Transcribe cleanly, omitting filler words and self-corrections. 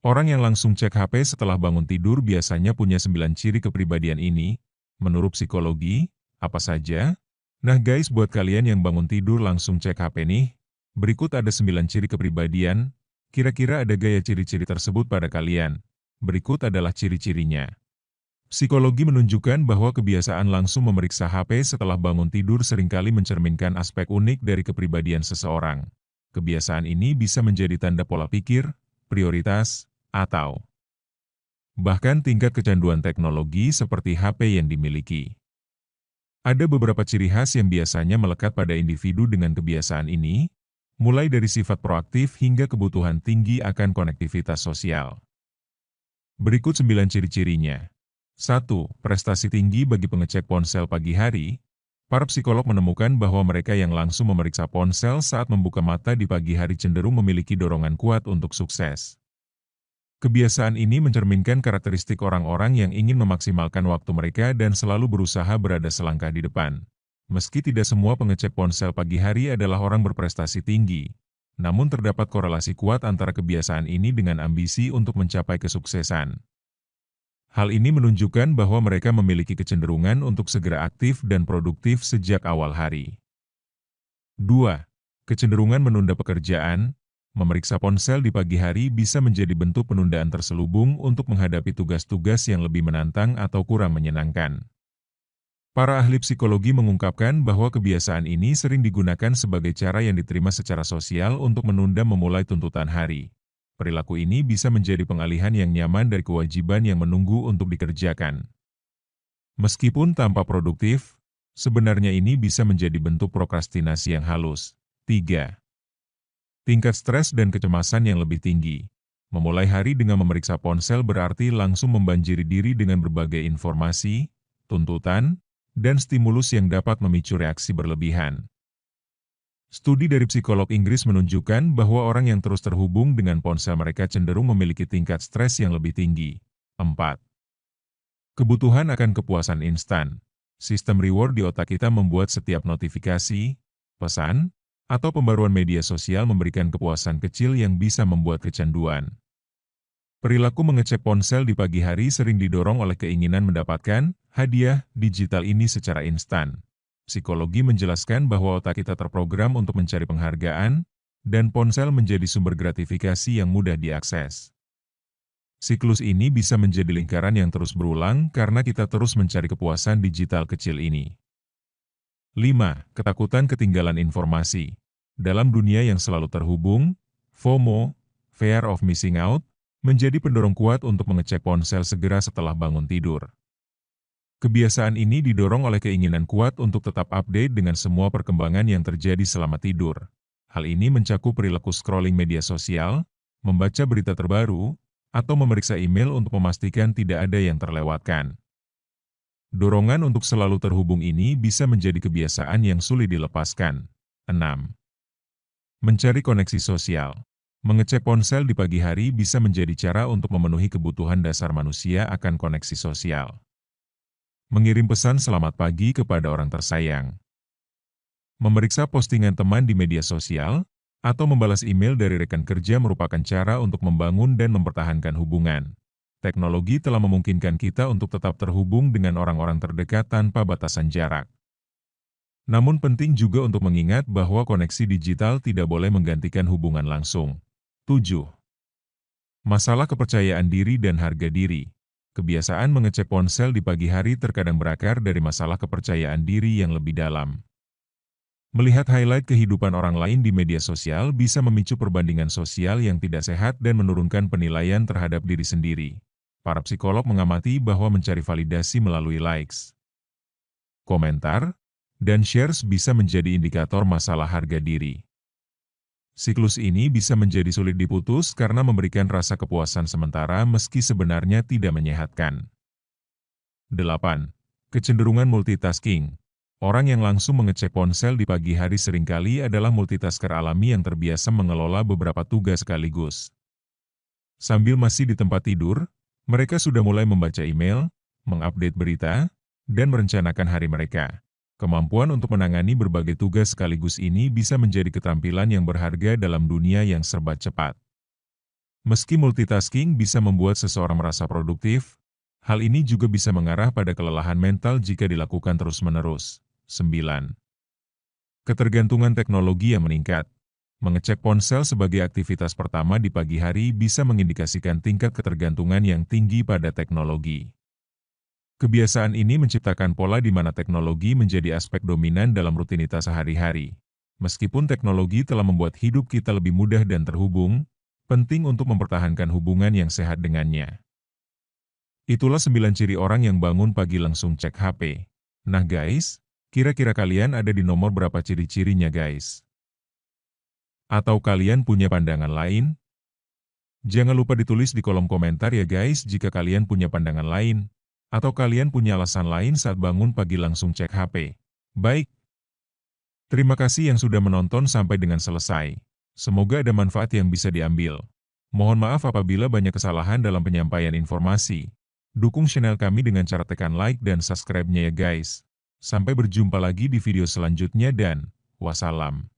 Orang yang langsung cek HP setelah bangun tidur biasanya punya 9 ciri kepribadian ini. Menurut psikologi, apa saja? Nah guys, buat kalian yang bangun tidur langsung cek HP nih, berikut ada 9 ciri kepribadian. Kira-kira ada gaya ciri-ciri tersebut pada kalian. Berikut adalah ciri-cirinya. Psikologi menunjukkan bahwa kebiasaan langsung memeriksa HP setelah bangun tidur seringkali mencerminkan aspek unik dari kepribadian seseorang. Kebiasaan ini bisa menjadi tanda pola pikir, prioritas, atau bahkan tingkat kecanduan teknologi seperti HP yang dimiliki. Ada beberapa ciri khas yang biasanya melekat pada individu dengan kebiasaan ini, mulai dari sifat proaktif hingga kebutuhan tinggi akan konektivitas sosial. Berikut 9 ciri-cirinya. 1. Prestasi tinggi bagi pengecek ponsel pagi hari. Para psikolog menemukan bahwa mereka yang langsung memeriksa ponsel saat membuka mata di pagi hari cenderung memiliki dorongan kuat untuk sukses. Kebiasaan ini mencerminkan karakteristik orang-orang yang ingin memaksimalkan waktu mereka dan selalu berusaha berada selangkah di depan. Meski tidak semua pengecek ponsel pagi hari adalah orang berprestasi tinggi, namun terdapat korelasi kuat antara kebiasaan ini dengan ambisi untuk mencapai kesuksesan. Hal ini menunjukkan bahwa mereka memiliki kecenderungan untuk segera aktif dan produktif sejak awal hari. 2. Kecenderungan menunda pekerjaan. Memeriksa ponsel di pagi hari bisa menjadi bentuk penundaan terselubung untuk menghadapi tugas-tugas yang lebih menantang atau kurang menyenangkan. Para ahli psikologi mengungkapkan bahwa kebiasaan ini sering digunakan sebagai cara yang diterima secara sosial untuk menunda memulai tuntutan hari. Perilaku ini bisa menjadi pengalihan yang nyaman dari kewajiban yang menunggu untuk dikerjakan. Meskipun tampak produktif, sebenarnya ini bisa menjadi bentuk prokrastinasi yang halus. 3. Tingkat stres dan kecemasan yang lebih tinggi. Memulai hari dengan memeriksa ponsel berarti langsung membanjiri diri dengan berbagai informasi, tuntutan, dan stimulus yang dapat memicu reaksi berlebihan. Studi dari psikolog Inggris menunjukkan bahwa orang yang terus terhubung dengan ponsel mereka cenderung memiliki tingkat stres yang lebih tinggi. 4. Kebutuhan akan kepuasan instan. Sistem reward di otak kita membuat setiap notifikasi, pesan, atau pembaruan media sosial memberikan kepuasan kecil yang bisa membuat kecanduan. Perilaku mengecek ponsel di pagi hari sering didorong oleh keinginan mendapatkan hadiah digital ini secara instan. Psikologi menjelaskan bahwa otak kita terprogram untuk mencari penghargaan, dan ponsel menjadi sumber gratifikasi yang mudah diakses. Siklus ini bisa menjadi lingkaran yang terus berulang karena kita terus mencari kepuasan digital kecil ini. 5. Ketakutan ketinggalan informasi. Dalam dunia yang selalu terhubung, FOMO, Fear of Missing Out, menjadi pendorong kuat untuk mengecek ponsel segera setelah bangun tidur. Kebiasaan ini didorong oleh keinginan kuat untuk tetap update dengan semua perkembangan yang terjadi selama tidur. Hal ini mencakup perilaku scrolling media sosial, membaca berita terbaru, atau memeriksa email untuk memastikan tidak ada yang terlewatkan. Dorongan untuk selalu terhubung ini bisa menjadi kebiasaan yang sulit dilepaskan. 6. Mencari koneksi sosial. Mengecek ponsel di pagi hari bisa menjadi cara untuk memenuhi kebutuhan dasar manusia akan koneksi sosial. Mengirim pesan selamat pagi kepada orang tersayang. Memeriksa postingan teman di media sosial, atau membalas email dari rekan kerja merupakan cara untuk membangun dan mempertahankan hubungan. Teknologi telah memungkinkan kita untuk tetap terhubung dengan orang-orang terdekat tanpa batasan jarak. Namun penting juga untuk mengingat bahwa koneksi digital tidak boleh menggantikan hubungan langsung. 7. Masalah kepercayaan diri dan harga diri. Kebiasaan mengecek ponsel di pagi hari terkadang berakar dari masalah kepercayaan diri yang lebih dalam. Melihat highlight kehidupan orang lain di media sosial bisa memicu perbandingan sosial yang tidak sehat dan menurunkan penilaian terhadap diri sendiri. Para psikolog mengamati bahwa mencari validasi melalui likes, komentar, dan shares bisa menjadi indikator masalah harga diri. Siklus ini bisa menjadi sulit diputus karena memberikan rasa kepuasan sementara meski sebenarnya tidak menyehatkan. 8. Kecenderungan multitasking. Orang yang langsung mengecek ponsel di pagi hari seringkali adalah multitasker alami yang terbiasa mengelola beberapa tugas sekaligus. Sambil masih di tempat tidur, mereka sudah mulai membaca email, mengupdate berita, dan merencanakan hari mereka. Kemampuan untuk menangani berbagai tugas sekaligus ini bisa menjadi keterampilan yang berharga dalam dunia yang serba cepat. Meski multitasking bisa membuat seseorang merasa produktif, hal ini juga bisa mengarah pada kelelahan mental jika dilakukan terus-menerus. 9. Ketergantungan teknologi yang meningkat. Mengecek ponsel sebagai aktivitas pertama di pagi hari bisa mengindikasikan tingkat ketergantungan yang tinggi pada teknologi. Kebiasaan ini menciptakan pola di mana teknologi menjadi aspek dominan dalam rutinitas sehari-hari. Meskipun teknologi telah membuat hidup kita lebih mudah dan terhubung, penting untuk mempertahankan hubungan yang sehat dengannya. Itulah 9 ciri orang yang bangun pagi langsung cek HP. Nah guys, kira-kira kalian ada di nomor berapa ciri-cirinya guys? Atau kalian punya pandangan lain? Jangan lupa ditulis di kolom komentar ya guys jika kalian punya pandangan lain, atau kalian punya alasan lain saat bangun pagi langsung cek HP. Baik, terima kasih yang sudah menonton sampai dengan selesai. Semoga ada manfaat yang bisa diambil. Mohon maaf apabila banyak kesalahan dalam penyampaian informasi. Dukung channel kami dengan cara tekan like dan subscribe-nya ya guys. Sampai berjumpa lagi di video selanjutnya dan wassalam.